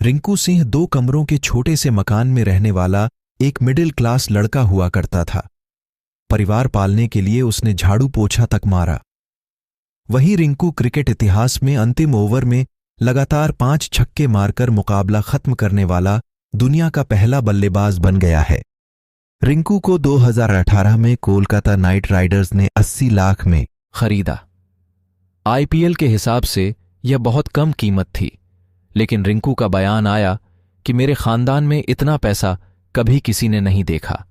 रिंकू सिंह 2 कमरों के छोटे से मकान में रहने वाला एक मिडिल क्लास लड़का हुआ करता था। परिवार पालने के लिए उसने झाड़ू पोछा तक मारा। वहीं रिंकू क्रिकेट इतिहास में अंतिम ओवर में लगातार 5 छक्के मारकर मुकाबला खत्म करने वाला दुनिया का पहला बल्लेबाज बन गया है। रिंकू को 2018 में कोलकाता नाइट राइडर्स ने 80 लाख में खरीदा। आईपीएल के हिसाब से यह बहुत कम कीमत थी, लेकिन रिंकू का बयान आया कि मेरे खानदान में इतना पैसा कभी किसी ने नहीं देखा।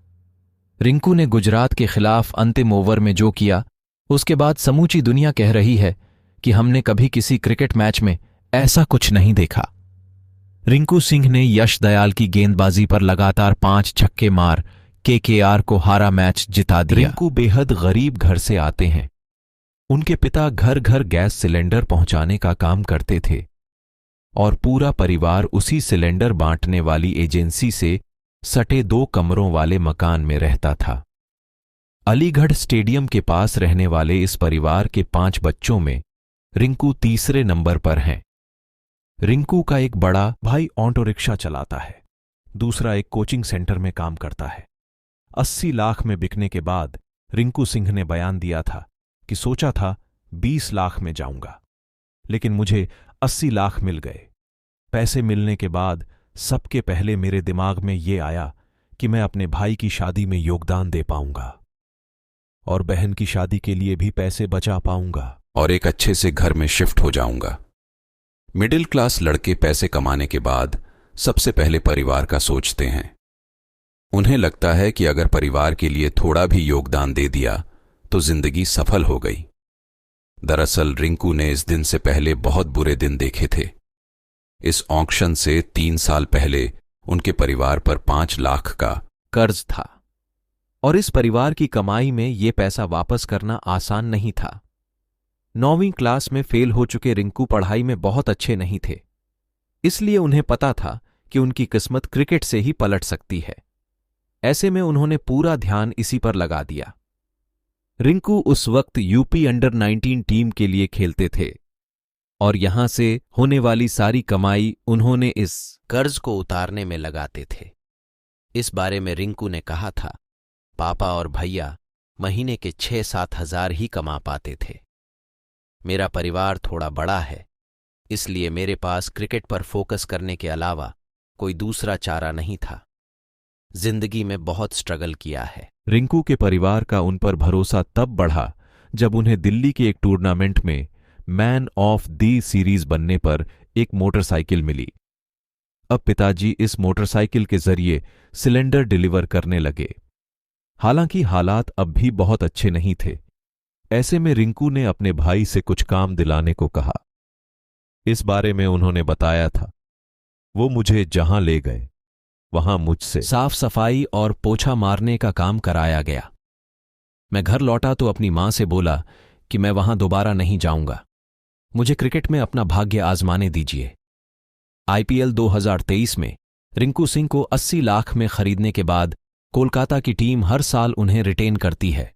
रिंकू ने गुजरात के खिलाफ अंतिम ओवर में जो किया, उसके बाद समूची दुनिया कह रही है कि हमने कभी किसी क्रिकेट मैच में ऐसा कुछ नहीं देखा। रिंकू सिंह ने यश दयाल की गेंदबाजी पर लगातार 5 छक्के मार केकेआर को हारा मैच जिता दिया। रिंकू बेहद गरीब घर से आते हैं। उनके पिता घर घर गैस सिलेंडर पहुंचाने का काम करते थे और पूरा परिवार उसी सिलेंडर बांटने वाली एजेंसी से सटे 2 कमरों वाले मकान में रहता था। अलीगढ़ स्टेडियम के पास रहने वाले इस परिवार के 5 बच्चों में रिंकू तीसरे नंबर पर हैं। रिंकू का एक बड़ा भाई ऑटो रिक्शा चलाता है, दूसरा एक कोचिंग सेंटर में काम करता है। 80 लाख में बिकने के बाद रिंकू सिंह ने बयान दिया था कि सोचा था 20 लाख में जाऊंगा, लेकिन मुझे 80 लाख मिल गए। पैसे मिलने के बाद सबके पहले मेरे दिमाग में ये आया कि मैं अपने भाई की शादी में योगदान दे पाऊंगा और बहन की शादी के लिए भी पैसे बचा पाऊंगा और एक अच्छे से घर में शिफ्ट हो जाऊंगा। मिडिल क्लास लड़के पैसे कमाने के बाद सबसे पहले परिवार का सोचते हैं। उन्हें लगता है कि अगर परिवार के लिए थोड़ा भी योगदान दे दिया तो जिंदगी सफल हो गई। दरअसल रिंकू ने इस दिन से पहले बहुत बुरे दिन देखे थे। इस ऑक्शन से 3 साल पहले उनके परिवार पर 5 लाख का कर्ज था और इस परिवार की कमाई में ये पैसा वापस करना आसान नहीं था। 9वीं क्लास में फेल हो चुके रिंकू पढ़ाई में बहुत अच्छे नहीं थे, इसलिए उन्हें पता था कि उनकी किस्मत क्रिकेट से ही पलट सकती है। ऐसे में उन्होंने पूरा ध्यान इसी पर लगा दिया। रिंकू उस वक्त यूपी अंडर 19 टीम के लिए खेलते थे और यहां से होने वाली सारी कमाई उन्होंने इस कर्ज को उतारने में लगाते थे। इस बारे में रिंकू ने कहा था, पापा और भैया महीने के 6-7 हजार ही कमा पाते थे। मेरा परिवार थोड़ा बड़ा है, इसलिए मेरे पास क्रिकेट पर फोकस करने के अलावा कोई दूसरा चारा नहीं था। जिंदगी में बहुत स्ट्रगल किया है। रिंकू के परिवार का उन पर भरोसा तब बढ़ा जब उन्हें दिल्ली के एक टूर्नामेंट में मैन ऑफ द सीरीज बनने पर एक मोटरसाइकिल मिली। अब पिताजी इस मोटरसाइकिल के जरिए सिलेंडर डिलीवर करने लगे। हालांकि हालात अब भी बहुत अच्छे नहीं थे। ऐसे में रिंकू ने अपने भाई से कुछ काम दिलाने को कहा। इस बारे में उन्होंने बताया था। वो मुझे जहां ले गए वहां मुझसे साफ सफाई और पोछा मारने का काम कराया गया। मैं घर लौटा तो अपनी मां से बोला कि मैं वहां दोबारा नहीं जाऊंगा, मुझे क्रिकेट में अपना भाग्य आजमाने दीजिए। आईपीएल 2023 में रिंकू सिंह को 80 लाख में खरीदने के बाद कोलकाता की टीम हर साल उन्हें रिटेन करती है।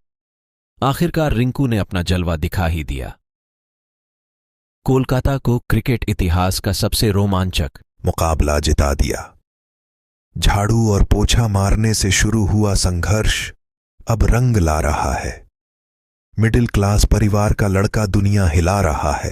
आखिरकार रिंकू ने अपना जलवा दिखा ही दिया। कोलकाता को क्रिकेट इतिहास का सबसे रोमांचक मुकाबला जिता दिया। झाड़ू और पोछा मारने से शुरू हुआ संघर्ष अब रंग ला रहा है। मिडिल क्लास परिवार का लड़का दुनिया हिला रहा है।